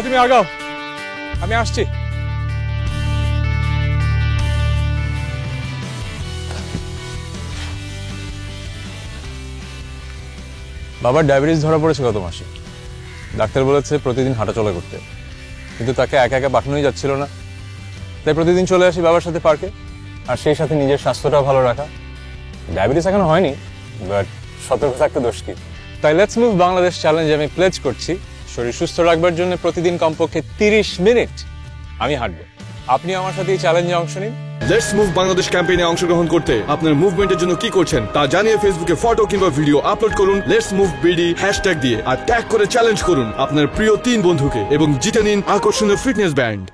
তুমি আগাও, আমি আসছি। বাবার ডায়াবেটিস ধরা পড়েছে গত মাসে। ডাক্তার বলেছে প্রতিদিন হাঁটাচলা করতে, কিন্তু তাকে একা একা পাঠানোই যাচ্ছিল না। তাই প্রতিদিন চলে আসি বাবার সাথে পার্কে, আর সেই সাথে নিজের স্বাস্থ্যটাও ভালো রাখা। ডায়াবেটিস এখনো হয়নি, বাট সতর্ক থাকতে দোষ কি। তাই লেটস মুভ বাংলাদেশ চ্যালেঞ্জে আমি প্লেজ করছি শরীর সুস্থ রাখবার জন্য প্রতিদিন কমপক্ষে 30 মিনিট আমি হাঁটবো। আপনি আমার সাথে এই চ্যালেঞ্জে অংশ নিন। লেটস মুভ বাংলাদেশ ক্যাম্পেইনে অংশগ্রহণ করতে আপনার মুভমেন্টের জন্য কি করছেন তা জানিয়ে ফেসবুকে ফটো কিংবা ভিডিও আপলোড করুন লেটস মুভ বিডি হ্যাশট্যাগ দিয়ে, আর ট্যাগ করে চ্যালেঞ্জ করুন আপনার প্রিয় 3 বন্ধুকে এবং জিতে নিন আকর্ষণীয় ফিটনেস ব্যান্ড।